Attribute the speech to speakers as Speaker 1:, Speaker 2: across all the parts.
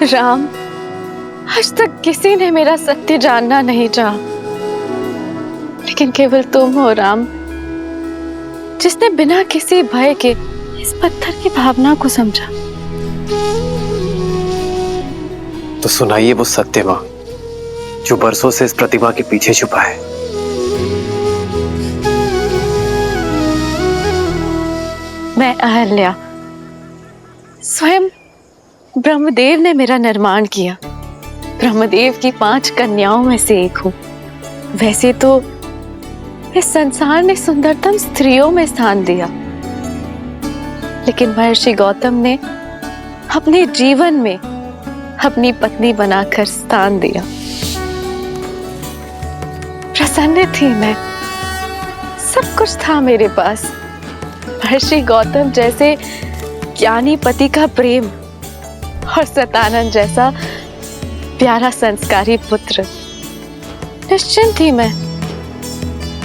Speaker 1: राम, आज तक किसी ने मेरा सत्य जानना नहीं चाहा, लेकिन केवल तुम हो राम, जिसने बिना किसी भय के इस पत्थर की भावना को समझा।
Speaker 2: तो सुनाइए वो सत्य मां जो बरसों से इस प्रतिमा के पीछे छुपा है।
Speaker 1: मैं अहल्या, स्वयं ब्रह्मदेव ने मेरा निर्माण किया। ब्रह्मदेव की 5 कन्याओं में से एक हूं। वैसे तो इस संसार ने सुंदरतम स्त्रियों में स्थान दिया, लेकिन महर्षि गौतम ने अपने जीवन में अपनी पत्नी बनाकर स्थान दिया। प्रसन्न थी मैं, सब कुछ था मेरे पास। महर्षि गौतम जैसे ज्ञानी पति का प्रेम और सतानंद जैसा प्यारा संस्कारी पुत्र। निश्चिंत थी मैं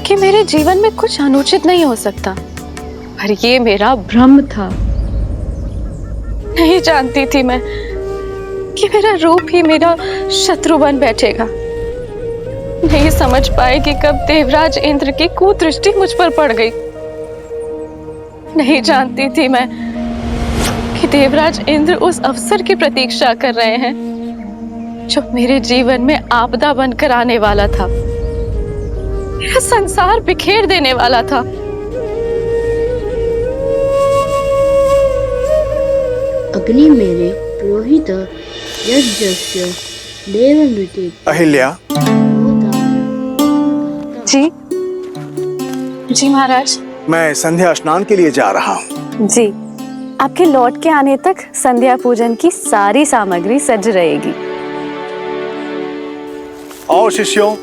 Speaker 1: कि मेरे जीवन में कुछ अनुचित नहीं हो सकता, पर ये मेरा भ्रम था। नहीं जानती थी मैं कि मेरा रूप ही मेरा शत्रु बन बैठेगा। नहीं समझ पाए कि कब देवराज इंद्र की कुदृष्टि मुझ पर पड़ गई। नहीं जानती थी मैं कि देवराज इंद्र उस अवसर की प्रतीक्षा कर रहे हैं जो मेरे जीवन में आपदा बनकर आने वाला था, मेरा संसार बिखेर देने वाला था।
Speaker 3: अग्नि मेरे पुरोहित यज्ञस्य देवनृत्य।
Speaker 4: अहिल्या।
Speaker 1: जी जी महाराज।
Speaker 4: मैं संध्या स्नान के लिए जा रहा हूँ।
Speaker 1: जी, आपके लौट के आने तक संध्या पूजन की सारी सामग्री सज रहेगी।
Speaker 4: और शिष्यों,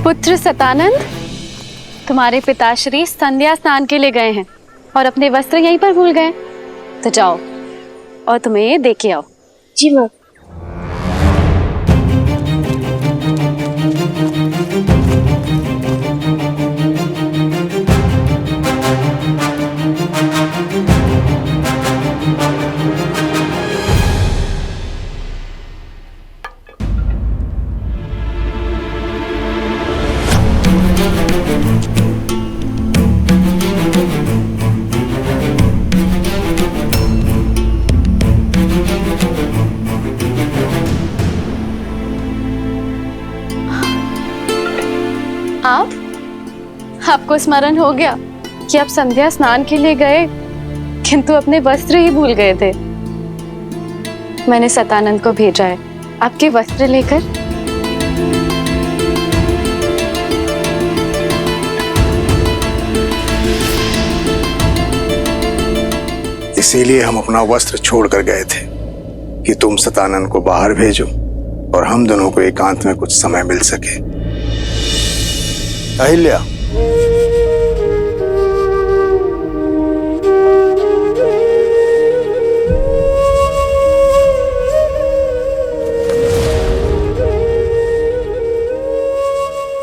Speaker 1: पुत्र सतानंद, तुम्हारे पिताश्री संध्या स्नान के लिए गए हैं और अपने वस्त्र यहीं पर भूल गए। तो जाओ और तुम्हें ये दे के आओ।
Speaker 3: जी माँ।
Speaker 1: आपको स्मरण हो गया कि आप संध्या स्नान के लिए गए, किंतु अपने वस्त्र ही भूल गए थे। मैंने सतानंद को भेजा है आपके वस्त्र लेकर।
Speaker 4: इसीलिए हम अपना वस्त्र छोड़कर गए थे कि तुम सतानंद को बाहर भेजो और हम दोनों को एकांत में कुछ समय मिल सके। अहिल्या,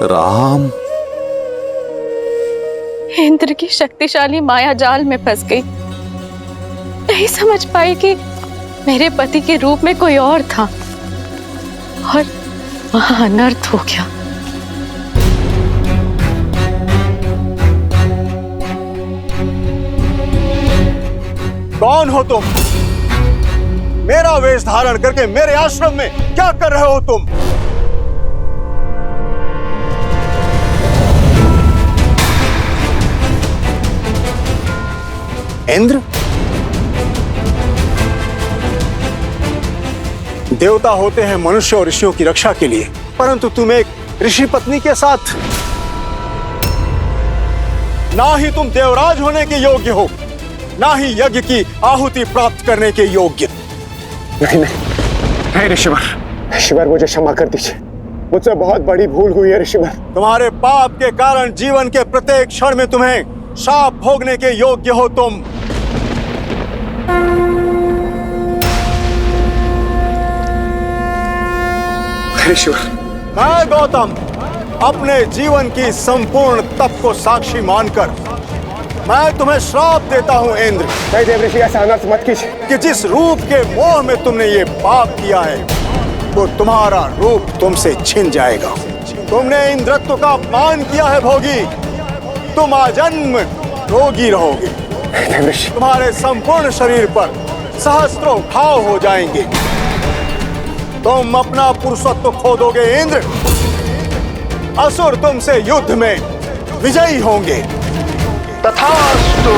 Speaker 5: राम।
Speaker 1: इंद्र की शक्तिशाली माया जाल में फंस गई। नहीं समझ पाई कि मेरे पति के रूप में कोई और था और वहां अनर्थ हो गया।
Speaker 4: कौन हो तुम? मेरा वेश धारण करके मेरे आश्रम में क्या कर रहे हो तुम? इंद्र? देवता होते हैं मनुष्य और ऋषियों की रक्षा के लिए, परंतु तुम एक ऋषि पत्नी के साथ, ना ही तुम देवराज होने के योग्य हो, ना ही यज्ञ की आहुति प्राप्त करने के योग्य। नहीं नहीं नहीं ऋषिवर, ऋषिवर मुझे क्षमा कर दीजिए, मुझसे बहुत बड़ी भूल हुई है ऋषिवर। तुम्हारे पाप के कारण जीवन के प्रत्येक क्षण में तुम्हें शाप भोगने के योग्य हो तुम। ऋषिवर, मैं गौतम अपने जीवन की संपूर्ण तप को साक्षी मानकर मैं तुम्हें श्राप देता हूँ इंद्र। नहीं देव ऋषि, ऐसा अनर्थ मत कीजिए कि जिस रूप के मोह में तुमने ये पाप किया है वो तुम्हारा रूप तुमसे छिन जाएगा। तुमने इंद्रत्व का अपमान किया है भोगी, तुम आजन्म रोगी रहोगे। तुम्हारे संपूर्ण शरीर पर सहस्त्रों घाव हो जाएंगे। तुम अपना पुरुषत्व खो दोगे इंद्र। असुर तुमसे युद्ध में विजयी होंगे। तथास्तु।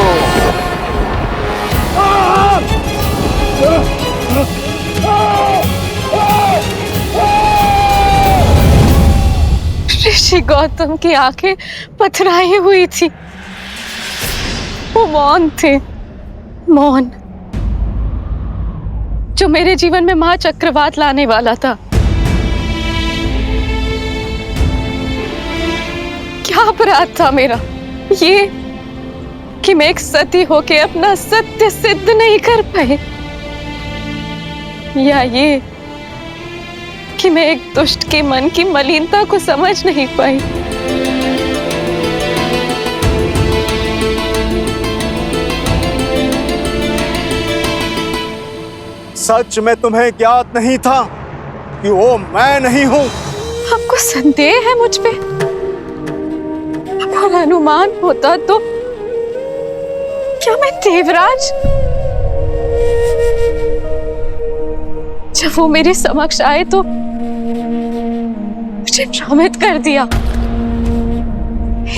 Speaker 1: ऋषि गौतम की आंखें पथराई हुई थी, वो मौन थे, मौन जो मेरे जीवन में महाचक्रवात लाने वाला था। क्या अपराध था मेरा ये कि मैं एक सती होके अपना सत्य सिद्ध नहीं कर पाई, या ये कि मैं एक दुष्ट के मन की मलिनता को समझ नहीं पाई।
Speaker 4: सच में तुम्हें ज्ञात नहीं था कि वो मैं नहीं हूं।
Speaker 1: आपको संदेह है मुझ पे? अगर अनुमान होता तो क्या मैं देवराज? जब वो मेरे समक्ष आए तो मुझे भ्रमित कर दिया।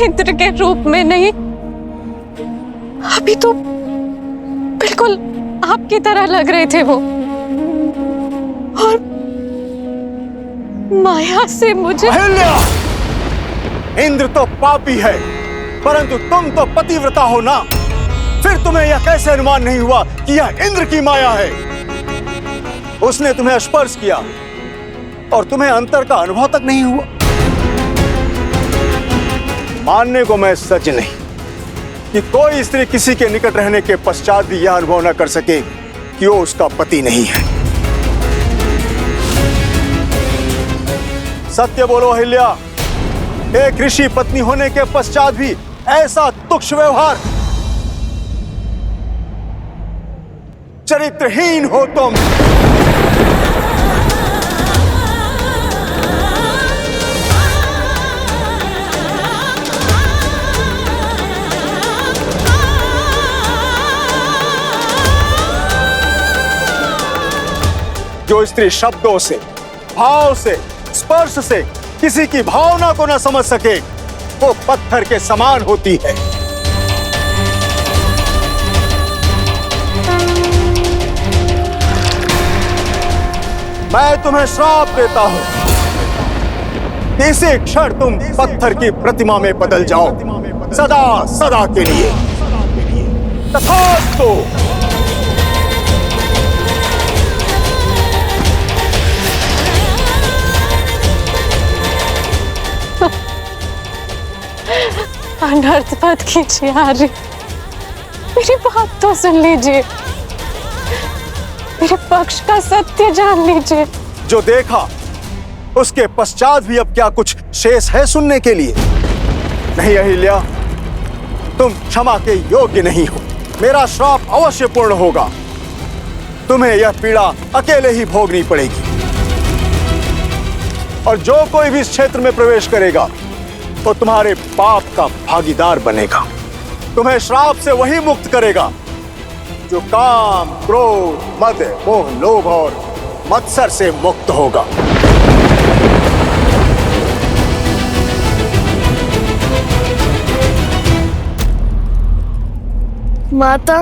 Speaker 1: इंद्र के रूप में नहीं, अभी तो बिल्कुल आपकी तरह लग रहे थे वो, और माया से मुझे।
Speaker 4: अहिल्या! इंद्र तो पापी है, परंतु तुम तो पतिव्रता हो ना। फिर तुम्हें यह कैसे अनुमान नहीं हुआ कि यह इंद्र की माया है? उसने तुम्हें स्पर्श किया और तुम्हें अंतर का अनुभव तक नहीं हुआ। मानने को मैं सच नहीं कि कोई स्त्री किसी के निकट रहने के पश्चात भी यह अनुभव न कर सके कि वो उसका पति नहीं है। सत्य बोलो अहिल्या, एक ऋषि पत्नी होने के पश्चात भी ऐसा तुच्छ व्यवहार। चरित्रहीन हो तुम। जो स्त्री शब्दों से, भाव से, स्पर्श से किसी की भावना को न समझ सके वो पत्थर के समान होती है। मैं तुम्हें श्राप देता हूं, इसी क्षण तुम पत्थर की प्रतिमा में बदल जाओ, सदा सदा के लिए। तथास्तु।
Speaker 1: अनर्थ मत कीजिए आर्य, मेरी बात तो सुन लीजिए, मेरे पक्ष का सत्य जान लीजिए।
Speaker 4: जो देखा उसके पश्चात भी अब क्या कुछ शेष है सुनने के लिए? नहीं अहिल्या, तुम क्षमा के योग्य नहीं हो। मेरा श्राप अवश्य पूर्ण होगा। तुम्हें यह पीड़ा अकेले ही भोगनी पड़ेगी, और जो कोई भी इस क्षेत्र में प्रवेश करेगा तो तुम्हारे पाप का भागीदार बनेगा। तुम्हें श्राप से वही मुक्त करेगा जो काम, क्रोध, मद, मोह, लोभ और मत्सर से मुक्त होगा।
Speaker 3: माता,